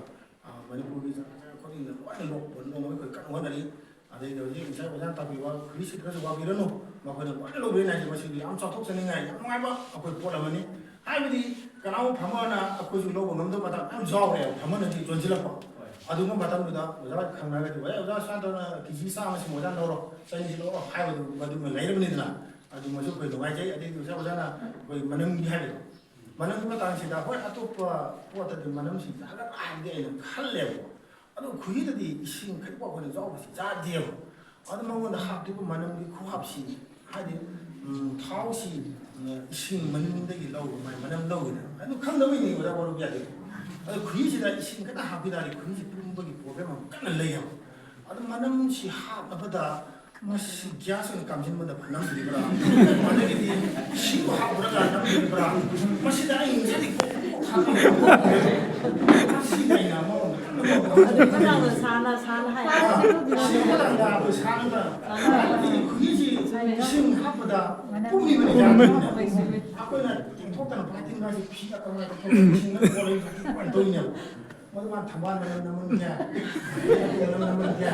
많이 보기 거기 완전 뭐 거기 까는 거다니 아니 여기 제가 그냥 답이와 그리스 그래서 와 이러노 막 그냥 빨리 왜나지 뭐지 암사 톡스는가 양말 봐 아고 보라머니 아이들이 그나마 밤하나 아고 좀 로고 넘도마다 안 좋아해요 밤하는 지 존질라고 아두고 마담보다 내가 강나가지고 왜 여자 산도나 기지사하면서 모자 넣어 사이즈로 하이도 뭐도 레이브니드나 아주 뭐저 거기 동아제 어디 저자나 거기 만능이 하기도 만능가 당시다 왜 아토빠 보았던 만능시 나가 안되는 칼레고 아도 그이들이 신 그리고 거는 저것이 자디요 아도 뭔가 합디고 만능이 코합시 하디 타오시 신 만능들이 나오고 만능 나오거든 아도 강남이 이거 잡아로 비야지 아도 그이지다 신 그다 합이다리 그이지 분덕이 보면 끝낼래요 아도 만능시 합보다 masih biasa kamjin mana panam di bera, mana ini siapa hak berada dalam di bera, masih dah ini jadi masih dah ini nama. Kadang sana hai. Siapa dah bersana dah, ini kuisi sing hak berada, bumi mana jadi. Aku nak total patin masih pihak kamera sing nak boleh bantunya. Mana thaman namanya, namanya.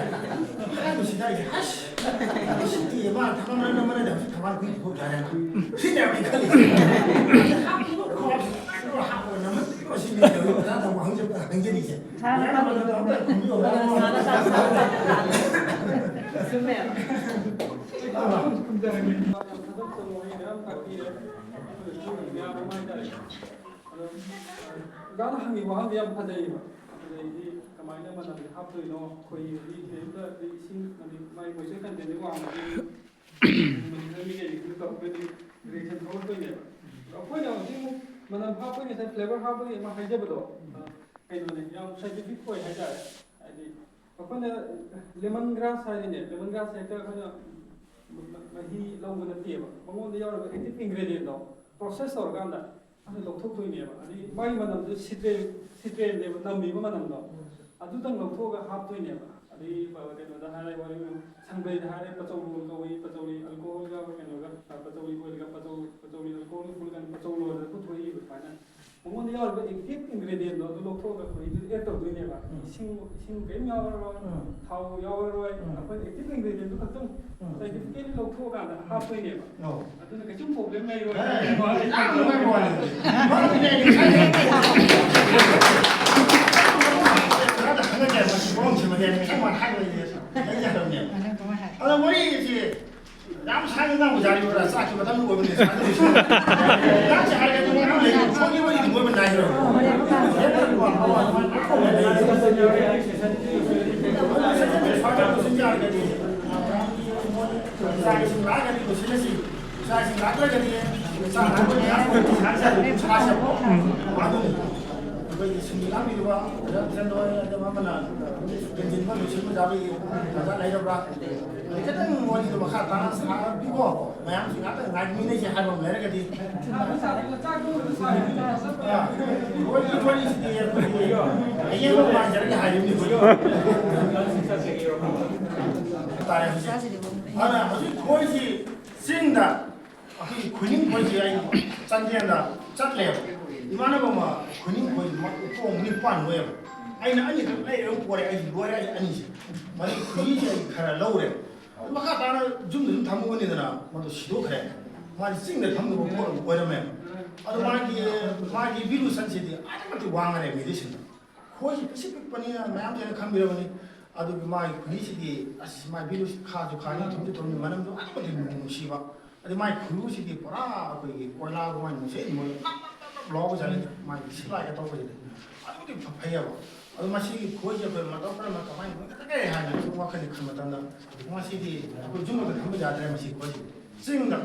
Aku sudah ihas. Siti mana thaman namanya dah, thaman kuih kau jalan. Sini apa kali? Kau hak nama masih ni jauh, dah wang je ni je. Sana Sumber. Gana hangi wahang dia padai ba. Jadi kemainnya mana di hap tu ino koi di kita di sing mai koi sekan jadi wahang di ni ni kita pergi reason hol tu ni. Apa yang sing mana hap ni saya flavor hap ni mah haja betul. Kayu ni yang scientific koi haja. Jadi apa ni lemongrass hari ni lemongrass itu kan mahi lau mana tiap. Bangun dia orang active ingredient tu process organ dah. 아니 녹토토이네요. 아니 많이 만나도 시트레 남미고 만나도 아두당 녹토가 합토이네요. 아니 뭐래도 하나의 버리면 상배의 하나의 빠져오는 거위 빠져오니 알코올가 뭐냐가 빠져오니 뭐가 빠져오니 알코올 불간 빠져오는 것도이 그러나 뭔가 여러 액티브 인그레디언트 녹토가 거의 에터 도이네요. 신 개념으로 타오 여러 아픈 액티브 인그레디언트 같은 사이언티픽 녹토가 합토이네요. 아두는 그 좀 프로블렘이 이거 Kalau mau ini yang saya nak ujar itu rasa kita tahu gua benda. Yang saya itu mana lagi? Kau ni mana gua benda itu? Saya tu senjata jadi. Saya senjata jadi tu sini. Saya senjata jadi. Saya nak ni aku saya siapa? Aduh. ꯑꯩꯈꯣꯏꯒꯤ ꯁꯤꯡꯃꯤꯂꯥꯡꯕꯤꯗꯨꯒ ꯐꯖꯅ ꯑꯗꯨꯝ ꯑꯃꯅ ꯀꯦꯟꯖꯤꯟꯕ ꯂꯣꯏꯁꯤꯟꯕ ꯌꯥꯕꯒꯤ ꯖꯒꯥ ꯂꯩꯔꯕ꯭ꯔꯥ ꯈꯤꯇꯪ ꯋꯥꯔꯤꯗꯣ ꯃꯈꯥ ꯇꯥꯅ ꯁꯥꯕꯤꯀꯣ ꯃꯌꯥꯝꯁꯤ ꯉꯥꯛꯇꯪ ꯉꯥꯏꯃꯤꯟꯅꯁꯦ ꯍꯥꯏꯕ ꯑꯃ ꯂꯩꯔꯒꯗꯤ ꯋꯥꯔꯤꯁꯤꯗꯤ ꯑꯩꯈꯣꯏꯒꯤ ꯑꯌꯦꯡꯕ ꯃꯥꯟꯖꯔꯒ ꯍꯥꯏꯔꯤꯕꯅꯤ ꯇꯥꯔꯦ ꯑꯗꯨꯅ ꯍꯧꯖꯤꯛ ꯈꯣꯏꯁꯤ ꯆꯤꯡꯗ ꯑꯩꯈꯣꯏꯒꯤ ꯈꯨꯅꯤꯡ ꯈꯣꯏꯁꯤ ꯑꯩ ꯆꯥꯟꯗꯦꯜꯗ ꯆꯠꯂꯦꯕ 이만하고 막 근육 거의 막꼭 밑반 거예요. 아니 그 레이를 보래 아니 뭐래 아니지. 만약 그이제 가라 넣으래. 막 나는 좀 담그니더라. 뭐도 시도 그래. 많이 찍네 담그고 뭐라면. 아도 마기 비루스 산지디 아직도 왕하네 믿으신다. 거기 스피커니야 마음대로 감비러니 아도 그 마이 그리시디 아시 마이 비루스 카도 카니 돈도 많은도 아직도 무시바. 아도 마이 그루시디 보라 거기 꼴라고 하는 게 뭐. 로고 잘해 많이 시라게 또 그래 아무도 바빠요 아주 마시 거기에 그 마도 그러면 가만히 그게 하냐 정확하게 그러면은 마시디 그 중국도 한번 자들 마시 거기 싱다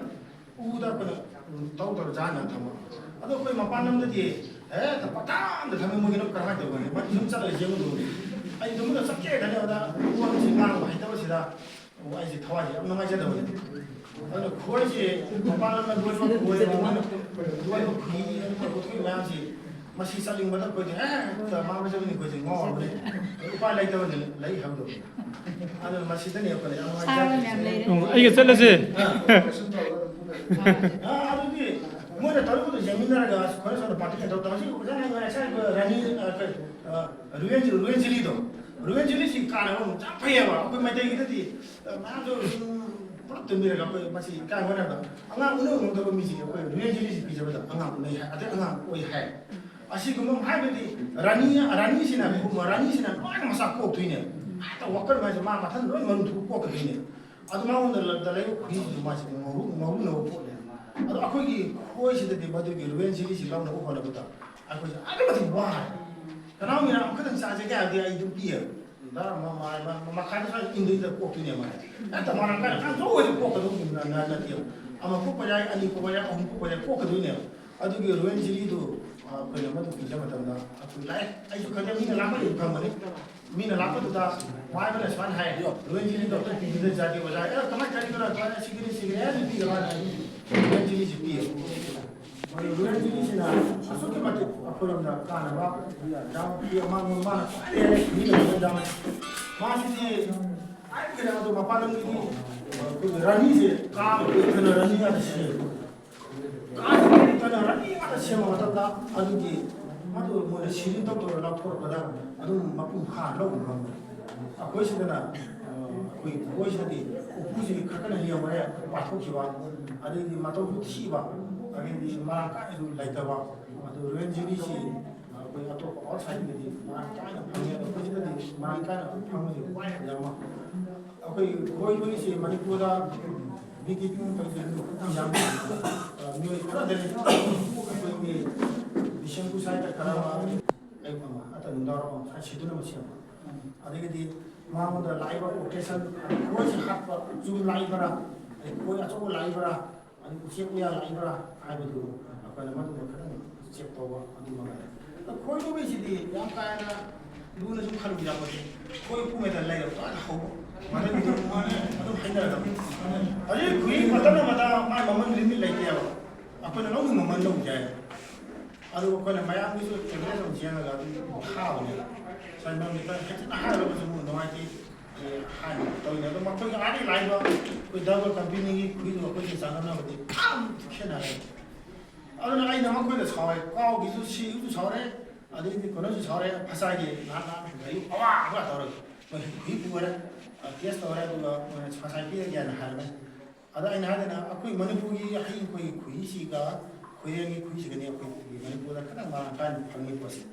우다 그 도도 자는 담아 아도 거기 막 반놈들이 다 빠담도 담에 먹이는 거 하게 되고 막 진짜로 제문도 아니 너무 썩게 다녀다 우왕 진강 많이 떨어지다 아이지 더하지 없는 거 제대로 아니 그것이 반반은 그것이 뭐예요? 누가 이거 어떻게 말하지? 마시 살린 거다 거지. 마음에 잡는 거지. 뭐 그래. 오빠 라이터는 라이 하고. 아니 마시더니 옆에 이게 셀러지. 아니 뭐냐 다르고도 재밌나가 거기서 파티에 더 다시 그냥 그냥 잘 라니 루엔지리도 까는 짱파이야. 그 매대기들이 마도 때문에 그 마치 까거나 안가 우는 놈도 미지 그 루엔지리지 비저다 안가 네 아데 안가 오이 해 아시 그럼 하이베디 라니시나 뭐 라니시나 막 마사코 되네 아 와커 마지 마 마탄 너 두고 꼭 되네 아도 마운들 달래 그이 마치 뭐 놓고 아도 아코기 코이시데 바도기 루엔지리지 라는 거 보나 보다 아코지 아도 와 그러면 그런 사제가 아디야 이좀 비어 나 마카드사 인도에서 꼭 되네 말이야. 나도 말한 거는 한 조금씩 꼭 그러고 나나나요. 아마 꼭봐야 아니 꼭봐야 꼭봐야 꼭 그러네요. 아주 그 루엔지리도 그냥 뭐도 비자마다 그 라이 아주 그냥 미나 라마리 가면은 미나 라마도 다 와이브는 스완 하이 루엔지리도 어떤 비즈니스 자기 보자. 그만 자기가 다 시기리 아니 비가 루엔지리 집이 루엔지리시나 소개 맞게 앞으로나 가는 거 다음 비어만 미나 다음 마시지 아이 그래도 마파는 그 라니지 그 라니가 시 라니가 시험 왔다 아니지 아도 뭐 시린도 라포르보다 아도 마품 하라고 그런 거 그것이나 그것이디 오프지 카카나 리어마야 바토키와 아니 마토 티바 아니 마카도 라이타와 아도 렌지리시 그 아토 어사이디 마카나 방에 그것이디 마카나 방에 와야마 거기 마니푸라 비기핑 터지는 양 묘이 그다음에 거기 비셴쿠 사이트 가라마 아이고 아따 눈다로 사실도 못이야 아니게디 마음으로 라이브 오케이션 그것이 합과 주 라이브라 거기 아주 라이브라 아니 구시구야 라이브라 아이도 아까는 맞는 거 그런 잽도 아니 뭐 거기 보이시디 양가나 누구는 좀 칼을 잡았지 거기 꿈에다 라이브 또 하고 맞는 거 아주 힘들어 아니 그게 마다마다 말 몸은 리밋 라이트야 아빠는 너무 몸만 너무 잘 아주 그냥 마양에서 그래서 지나가 하오네 살면서 하여튼 하루에서 뭐 너한테 한 또는 뭐 거기 아니 라이브 그 더블 컴퍼니 그리고 거기 상관없는 거지 참 캐나요 아니 아니 너무 거기 사회 까오기도 시도 잘해 아니 그런 잘해 파사기 나나 이거 와 그거 더러 그 부분에 게스트라도 뭐 파사기 얘기하는 하면 아다 아니 하나 아그 머니푸기 하인 거기 구이시가 고양이 구이시가네 거기 머니푸다 그냥 말한 방이 것이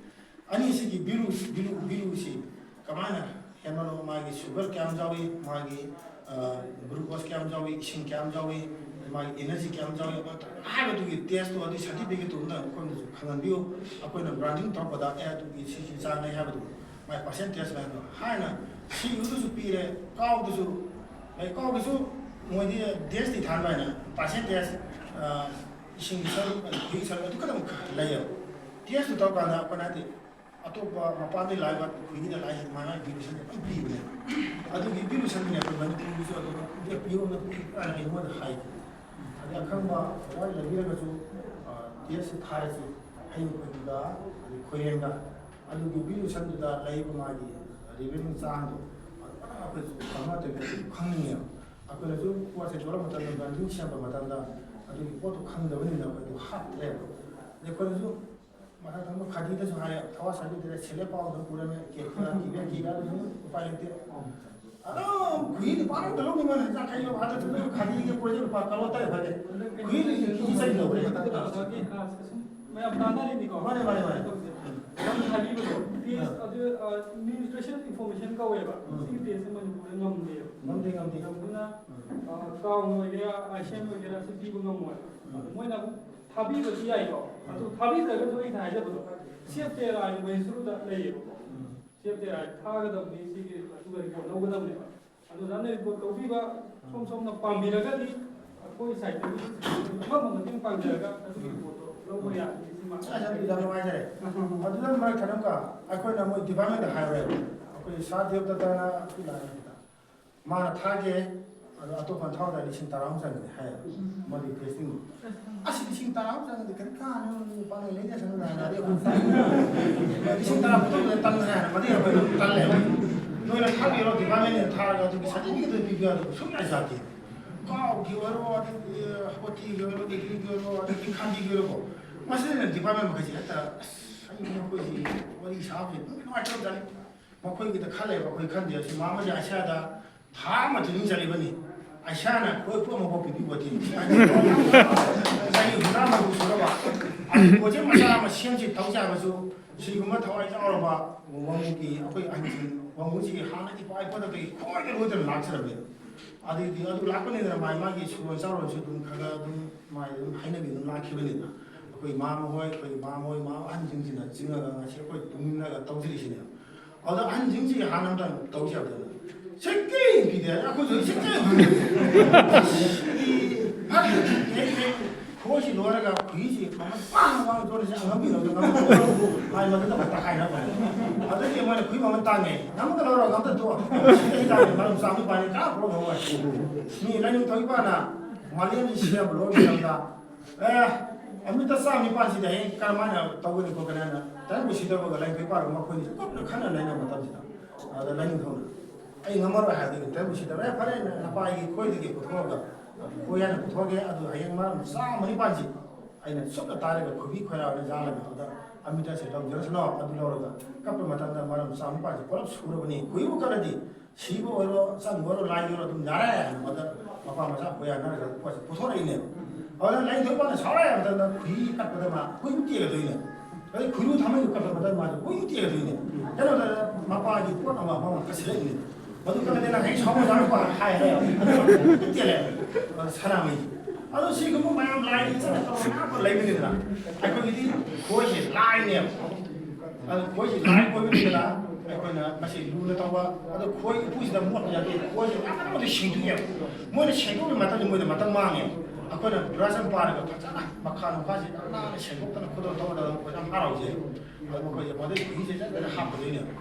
아니 시기 비루시 가만히 해마로 마기 슈거 캠 자위 마기 글루코스 캠 자위 신 캠 자위 마기 에너지 캠 자위 아버두기 테스트 어디 서티피케트 온다 그건 강한 비오 아코는 브랜딩 탑보다 에두기 시시 자네 하버도 마이 퍼센티지 라는 하나 시 유두스 비레 까우두스 에 까우두스 뭐디 데스티 탄바나 퍼센티지 신기설 비기설 어떻게 하면 라요 테스트 탑가나 코나디 ꯑꯇꯣꯞꯄ ꯃꯄꯥꯟꯗꯒꯤ ꯂꯥꯛꯏꯕ ꯑꯩꯈꯣꯏꯒꯤꯗ ꯂꯥꯛꯏꯁꯤ ꯃꯥꯅ ꯚꯤꯔꯨꯁꯟ ꯌꯥꯝ ꯄꯤꯕꯅꯦ ꯑꯗꯨꯒꯤ ꯚꯤꯔꯨꯁꯟꯅꯦ ꯑꯩꯈꯣꯏ ꯃꯅꯤꯄꯨꯔꯒꯤꯁꯨ ꯑꯗꯨꯝ ꯄꯤꯌꯣꯅ ꯑꯩꯅ ꯑꯩꯉꯣꯟꯗ ꯍꯥꯏꯈꯤ ꯑꯗꯩ ꯑꯈꯪꯕ ꯋꯥꯔꯤ ꯂꯩꯕꯤꯔꯒꯁꯨ ꯇꯦꯁꯁꯤ ꯊꯥꯔꯁꯤ ꯍꯩꯕꯗꯨꯒ ꯑꯗꯩ ꯈꯣꯏꯔꯦꯟꯒ ꯑꯗꯨꯒꯤ ꯚꯤꯔꯨꯁꯟꯗꯨꯗ ꯂꯩꯕ ꯃꯥꯒꯤ ꯔꯤꯚꯦꯟꯌꯨ ꯆꯥꯡꯗꯣ ꯑꯩꯈꯣꯏꯁꯨ ꯈꯪꯅꯗ꯭ꯔꯒꯗꯤ ꯈꯪꯅꯤꯡꯉꯦꯕ ꯑꯩꯈꯣꯏꯅꯁꯨ ꯄꯣꯠꯁꯦ ꯊꯣꯛꯂꯛꯄ ꯃꯇꯝꯗ ꯕ꯭ꯔꯥꯟꯗꯤꯡ ꯁꯦꯝꯕ ꯃꯇꯝꯗ ꯑꯗꯨꯒꯤ ꯄꯣꯠꯇꯣ ꯈꯪꯗꯕꯅꯤꯅ ꯑꯩꯈꯣꯏꯗꯣ ꯍꯥꯞꯇ꯭ꯔꯦꯕ ꯑꯗꯩ ꯑꯩꯈꯣꯏꯅꯁꯨ ꯃꯊꯪ ꯃꯊꯪ ꯈꯥꯗꯤꯗꯁꯨ ꯍꯥꯏꯔꯦ ꯊꯋꯥ ꯁꯥꯕꯤꯗ꯭ꯔꯦ ꯁꯦꯂꯦ ꯄꯥꯎꯗ ꯄꯨꯔꯝꯃꯦ ꯀꯤꯒ ꯑꯗꯨꯁꯨ ꯎꯄꯥꯏ ꯂꯩꯇꯦ ꯑꯗꯨꯝ ꯈꯨꯏꯗꯤ ꯄꯥꯛꯇ ꯂꯧꯅꯤꯡꯕꯅ ꯆꯥꯈꯩ ꯂꯧ ꯍꯥꯏꯗꯨꯅ ꯈꯥꯗꯤꯒ ꯄꯨꯔꯁꯨ ꯂꯨꯄꯥ ꯀꯔꯣ ꯇꯔꯦꯠ ꯐꯔꯦ ꯈꯨꯏꯗꯤ ꯀꯤꯖꯤ ꯆꯩ ꯂꯧꯔꯦ ꯃꯌꯥꯝ ꯇꯥꯟꯅꯔꯤꯅꯤꯀꯣ ꯃꯥꯅꯦ ꯅꯪ ꯍꯥꯏꯕꯤꯕꯗꯣ ꯇꯦꯁ ꯑꯗꯨ ꯑꯦꯗꯃꯤꯅꯤꯁꯇ꯭ꯔꯦꯁꯟ ꯏꯟꯐꯣꯔꯃꯦꯁꯟ ꯀꯧꯋꯦꯕ ꯁꯤꯒꯤ ꯇꯦꯁꯁꯦ ꯃꯅꯤꯄꯨꯔꯗ ꯉꯝꯗꯦꯕ ꯉꯝꯗꯦ ꯑꯗꯨꯅ ꯀꯥꯎꯟ ꯑꯣꯏꯒꯦꯔꯥ ꯑꯥꯏꯁꯤꯑꯦꯝ ꯑꯣꯏꯒꯦꯔꯥ ꯁꯤ ꯄꯤꯕ ꯉꯝꯃꯣꯏ ꯃꯣꯏꯅ ꯊꯥꯕꯤꯕꯁꯨ ꯌꯥꯏꯀꯣ ꯑꯗꯨ ꯊꯥꯕꯤꯗ꯭ꯔꯒꯁꯨ ꯑꯩꯅ ꯍꯥꯏꯖꯕꯗꯣ ꯁꯦꯞꯇꯦꯔꯥ ꯃꯍꯦꯁꯨꯔꯗ ꯂꯩꯌꯦꯕꯀꯣ ꯁꯦꯞꯇꯦꯔꯥ ꯊꯥꯒꯗꯕꯅꯤ ꯁꯤꯒꯤ ꯑꯗꯨꯒ ꯔꯤꯄꯣꯔꯠ ꯂꯧꯒꯗꯕꯅꯦꯕ ꯑꯗꯨ ꯅꯪꯅ ꯔꯤꯄꯣꯔꯠ ꯂꯧꯕꯤꯕ ꯁꯣꯝꯅ ꯄꯥꯝꯕꯤꯔꯒꯗꯤ ꯑꯩꯈꯣꯏ ꯁꯥꯏꯠꯇꯒꯤ ꯑꯃꯃ ꯃꯇꯦꯡ ꯄꯥꯡꯖꯔꯒ ꯑꯗꯨꯒꯤ ꯔꯤꯄꯣꯔꯠꯇꯣ ꯂꯧꯕ ꯌꯥꯅꯤ ꯌꯥꯝ ꯅꯨꯡꯉꯥꯏꯖꯔꯦ ꯑꯗꯨꯅ ꯃꯔꯛ ꯀꯩꯅꯣꯝꯀ ꯑꯩꯈꯣꯏꯅ ꯃꯣꯏ ꯗꯤꯄꯥꯔꯠꯃꯦꯟꯗ ꯍꯥꯏꯔꯦꯕ ꯑꯩꯈꯣꯏ ꯁꯥ ꯗꯦꯕꯗꯇꯅ ꯂꯥꯛꯑꯦꯕ ꯃꯥꯅ ꯊꯥꯒꯦ ꯑꯗꯣ ꯑꯇꯣꯞꯄ ꯊꯥꯎꯗ 10,000 ꯆꯪꯒꯅꯤ ꯍꯥꯏꯌꯦꯕ ꯃꯣꯏꯒꯤ ꯇꯦꯁꯇꯤꯡ ꯑꯁ 10,000 ꯆꯪꯒꯗꯤ ꯀꯔꯤ ꯀꯥꯟꯅꯣ ꯄꯥꯡꯒꯜ ꯂꯩꯅ ꯁꯪꯅ ꯍꯥꯏꯅꯗꯤ ꯑꯩꯈꯣꯏ 10,000 ꯄꯨꯊꯣꯛꯄꯗ ꯇꯟꯈ꯭ꯔꯦ ꯍꯥꯏꯅ ꯃꯗꯤ ꯑꯩꯈꯣꯏ ꯇꯜꯂꯦꯕ ꯅꯣꯏꯅ ꯊꯥꯕꯤꯔꯣ ꯗꯤꯄꯥꯔꯠꯃꯦꯟꯅ ꯊꯥꯔꯒ ꯑꯗꯨꯒꯤ ꯁꯥꯔꯇꯤꯐꯤꯀꯦꯠ ꯄꯤꯕꯤꯌꯣ ꯑꯗꯨ ꯁꯨꯡꯌꯥ ꯌꯥꯗꯦ ꯀꯥꯎꯒꯤ ꯑꯣꯏꯔꯣ ꯑꯗꯒꯤ ꯍꯣꯇꯤꯒꯤ ꯑꯣꯏꯔꯣ ꯑꯦꯒ꯭ꯔꯤꯒꯤ ꯑꯣꯏꯔꯣ ꯑꯗꯒꯤ ꯈꯥꯟꯗꯤꯒꯤ ꯑꯣꯏꯔꯣ ꯃꯁꯤꯅ ꯗꯤꯄꯥꯔꯠꯃꯦꯟ ꯃꯈꯩꯁꯦ ꯍꯦꯛꯇ ꯑꯩ ꯃꯈꯣꯏꯁꯤ ꯋꯥꯔꯤ ꯁꯥꯕꯁꯤ ꯅꯨꯡꯉꯥꯏꯇꯕꯖꯥꯠꯅꯤ ꯃꯈꯣꯏꯒꯤꯗ ꯈꯜꯂꯦꯕ ꯑꯩꯈꯣꯏ ꯈꯟꯗꯦ ꯑꯁꯤ ꯃꯥꯃꯁꯦ ꯑꯁꯤꯌꯥꯗ ꯊꯥ ꯑꯃ ꯇ꯭ꯔꯦꯅꯤꯡ ꯆꯠꯂꯤꯕꯅꯤ ꯑꯁꯤꯌꯥꯅ ꯑꯩꯈꯣꯏ ꯄꯣꯠ ꯑꯃꯐꯥꯎ ꯄꯤꯕꯤꯕꯗꯤ ꯆꯍꯤ 50 ꯁꯨꯔꯕ ꯑꯗꯨ ꯄꯣꯠꯁꯦ ꯃꯆꯥ ꯑꯃ ꯁꯦꯝꯁꯤ ꯇꯧꯁꯤ ꯍꯥꯏꯕꯁꯨ ꯁꯤꯒꯨꯝꯕ ꯊꯋꯥꯏ ꯌꯥꯎꯔꯕ ꯋꯥꯡꯉꯨꯒꯤ ꯑꯩꯈꯣꯏ ꯑꯍꯟꯁꯤꯡ ꯋꯥꯡꯉꯨꯁꯤꯒꯤ ꯍꯥꯟꯅꯗꯤ ꯏꯄꯥ ꯏꯄꯨꯗꯒꯤ ꯈꯣꯏꯗ ꯂꯣꯏꯗꯅ ꯂꯥꯛꯆꯔꯝꯃꯦꯕ ꯑꯗꯨꯗꯤ ꯑꯗꯨ ꯂꯥꯛꯄꯅꯤꯅ ꯃꯥꯒꯤ ꯁꯨꯔꯣꯟ ꯆꯥꯔꯣꯟꯁꯨ ꯑꯗꯨꯝ ꯈꯔ ꯑꯗꯨꯝ ꯃꯥꯏ ꯑꯗꯨم ꯍꯩꯅꯕꯤ ꯑꯗꯨꯝ ꯂꯥꯛꯈꯤꯕꯅꯤꯅ ꯑꯩꯈꯣꯏ ꯏꯃꯥꯍꯣꯏ ꯑꯩꯈꯣꯏ ꯏꯃꯥꯍꯣꯏ ꯏꯃꯥ ꯑꯍꯟꯁꯤꯡꯁꯤꯅ ꯆꯤꯡꯉꯒ ꯉꯁꯤ ꯑꯩꯈꯣꯏ ꯇꯨꯡꯏꯟꯅꯒ ꯇꯧꯖꯔꯤꯁꯤꯅꯦꯕ ꯑꯗꯨꯗ ꯑꯍꯟꯁꯤꯡꯁꯤ ꯍꯥꯟꯅ ꯑꯝꯇꯪ ꯇꯧꯁꯤ ꯍꯥꯏꯕꯗ ꯁꯦꯛꯀꯤ ꯄꯤꯗꯦ ꯑꯩꯈꯣꯏꯁꯨ ꯁꯦꯛꯀꯤ ꯈꯣꯏꯁꯤ ꯂꯣꯏꯔꯒ ꯈꯨꯏꯁꯤ ꯃꯃꯜ ꯋꯥꯡ ꯇꯧꯔꯤꯁꯤ ꯑꯉꯝꯕꯤꯔꯣꯗ ꯃꯥꯏ ꯃꯗꯨꯗ ꯃꯇ ꯍꯥꯏꯅꯕ ꯑꯗꯨꯗꯤ ꯃꯣꯏꯅ ꯈꯨꯏ ꯃꯃꯜ ꯇꯥꯡꯉꯦ ꯉꯝꯃꯒ ꯂꯧꯔꯒ ꯑꯝꯇ ꯇꯣꯛ ꯁꯤꯗ ꯍꯤꯗꯥꯛ ꯃꯔꯝ ꯆꯥꯝꯃ ꯄꯥꯏꯅꯤ ꯀꯥ ꯄꯨꯔꯛ ꯉꯝꯃꯣꯏ ꯃꯤ ꯂꯥꯏꯅꯤꯡ ꯊꯧꯏꯄꯥꯅ ꯃꯥꯂꯦꯝꯁꯤ ꯁꯦꯝꯕ ꯂꯣꯏꯕ ꯃꯇꯝꯗ ꯑꯃꯤꯇ 9,000ꯁꯤꯗ ꯍꯌꯦꯡ ꯀꯔꯝꯍꯥꯏꯅ ꯇꯧꯒꯅꯤ ꯈꯣꯠꯀꯅꯤ ꯍꯥꯏꯅ ꯇꯔꯥꯏꯕꯨ ꯁꯤꯗꯕꯒ ꯂꯥꯏꯅꯤꯡ ꯊꯧꯏꯄꯥꯒ ꯃꯈꯣꯏꯅꯤ ꯀꯨꯞꯅ ꯈꯟꯅ ꯂꯩꯅꯕ ꯃꯇꯝꯁꯤꯗ ꯑꯗ ꯂꯥꯏꯅꯤꯡ ꯊꯧꯅ ꯑꯩ ꯉꯝꯃꯔꯣꯏ ꯍꯥꯏꯕꯗꯒꯤ ꯇꯔꯥꯏꯕꯨ ꯁꯤꯗꯕ ꯐꯔꯦ ꯅꯄꯥꯒꯤ ꯈꯣꯏꯗꯒꯤ ꯄꯨꯊꯣꯛꯑꯒ ꯈꯣꯏ ꯍꯥꯏꯅ ꯄꯨꯊꯣꯛꯑꯒꯦ ꯑꯗꯨ ꯍꯌꯦꯡ ꯃꯔꯝ 9,000 ꯑꯩꯅ ꯁꯨꯞꯅ ꯇꯥꯔꯒ ꯈꯨꯕꯤ ꯈꯣꯏꯔꯥꯎꯅ ꯌꯥꯜꯂꯒ ꯑꯗꯨꯗ ꯑꯃꯤꯇꯁꯦ ꯂꯧꯖꯔꯁꯅꯣ ꯑꯗꯨ ꯂꯧꯔꯒ ꯀꯞꯄ ꯃꯇꯝꯗ ꯃꯔꯝ 9,000 ꯄꯨꯂꯞ ꯁꯨꯔꯕꯅꯤ ꯈꯨꯏꯕꯨ ꯀꯜꯂꯗꯤ ꯁꯤꯕ ꯑꯣꯏꯔꯣ ꯆꯪꯕ ꯑꯣꯏꯔꯣ ꯂꯥꯏ ꯑꯣꯏꯔꯣ ꯑꯗꯨꯝ ꯌꯥꯔꯦ ꯍꯥꯏꯅ ꯃꯗ ꯃꯄꯥ ꯃꯆꯥ ꯈꯣꯏꯌꯥꯅꯔꯒ ꯄꯣꯠꯁꯦ ꯄꯨꯊꯣꯔꯛꯏꯅꯦꯕ ꯑꯗꯨꯅ ꯂꯥꯏꯅꯤꯡ ꯊꯧꯏꯄꯥꯅ ꯁꯥꯎꯔꯦ ꯍꯥꯏꯕ ꯃꯇꯝꯗ ꯈꯨꯏ ꯀꯠꯄꯗ ꯃꯥ ꯈꯨꯏꯕꯨ ꯇꯦꯛꯒꯗꯣꯏꯅꯦ ꯑꯗꯩ ꯈꯨꯏꯕꯨ ꯊꯝꯃꯩꯕꯨ ꯀꯠꯄ ꯃꯇꯝꯗ ꯃꯥꯁꯨ ꯈꯨꯏꯕꯨ ꯇꯦꯛꯒꯗꯣꯏꯅꯦ ꯀꯩꯅꯣꯗ ꯃꯄꯥꯒꯤ ꯄꯣꯠ ꯑꯃ ꯀꯠꯁꯤꯜꯂꯛꯏꯅꯦ ꯃꯗꯨ ꯀꯠꯂꯗꯤ ꯅꯪ ꯍꯌꯦꯡ ꯁꯥꯎꯕ ꯌꯥꯔꯛꯄ ꯍꯥꯏꯔꯦ ꯇꯦꯜꯂꯦ ꯁꯅꯥꯃꯩ ꯑꯗꯣ ꯁꯤꯒꯨꯝꯕ ꯃꯌꯥꯝ ꯂꯥꯏꯒꯤ ꯆꯠꯅꯕ ꯃꯌꯥꯝ ꯂꯩꯕꯅꯤꯗꯅ ꯑꯩꯈꯣꯏꯒꯤꯗꯤ ꯈꯣꯏꯁꯤ ꯂꯥꯏꯅꯦꯕ ꯑꯗꯨ ꯈꯣꯏꯁꯤ ꯂꯥꯏ ꯑꯣꯏꯕꯅꯤꯗꯅ ꯑꯩꯈꯣꯏꯅ ꯃꯁꯤ ꯂꯨꯅ ꯇꯧꯕ ꯑꯗꯣ ꯈꯣꯏ ꯎꯄꯨꯁꯤꯗ ꯃꯣꯠꯄ ꯌꯥꯗꯦ ꯈꯣꯏꯁꯤ ꯌꯥꯝꯅ ꯁꯦꯡꯗꯣꯛꯑꯦꯕ ꯃꯣꯏꯅ ꯁꯦꯡꯗꯣꯛꯄ ꯃꯇꯝꯗ ꯃꯣꯏꯗ ꯃꯇꯝ ꯃꯥꯡꯉꯦꯕ ꯑꯩꯈꯣꯏꯅ ꯕ꯭ꯔꯁ ꯑꯃ ꯄꯥꯔꯒ ꯐꯖꯅ ꯃꯈꯥ ꯅꯨꯡꯈꯥꯁꯤ ꯅꯥꯟꯅ ꯁꯦꯡꯗꯣꯛꯇꯅ ꯈꯣꯠꯇꯅ ꯇꯧꯕꯗ ꯑꯩꯈꯣꯏ ꯌꯥꯝ ꯍꯔꯥꯎꯖꯩ ꯑꯗꯨ ꯃꯈꯣꯏꯁꯦ ꯃꯗꯨꯒꯤ ꯈꯨꯏꯁꯦ ꯆꯠꯇꯅ ꯍꯥꯞꯄꯗꯣꯏꯅꯦꯕ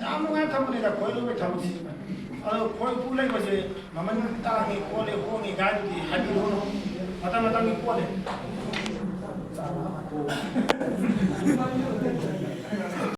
ꯌꯥꯝ ꯅꯨꯡꯉꯥꯏꯕ ꯊꯕꯛꯅꯤꯗ ꯈꯣꯏ ꯂꯣꯏꯕꯒꯤ ꯊꯕꯛꯁꯤ ꯑꯗꯣ ꯈꯣꯏ ꯎꯄꯨ ꯂꯩꯕꯁꯦ ꯃꯃꯜ ꯇꯥꯡꯉꯤ ꯈꯣꯠꯂꯤ ꯍꯣꯡꯉꯤ ꯒꯥꯏꯗꯨꯗꯤ ꯍꯥꯏꯕꯤꯔꯨꯅꯨ ꯃꯇꯝ ꯃꯇꯝꯒꯤ ꯄꯣꯠꯅꯤ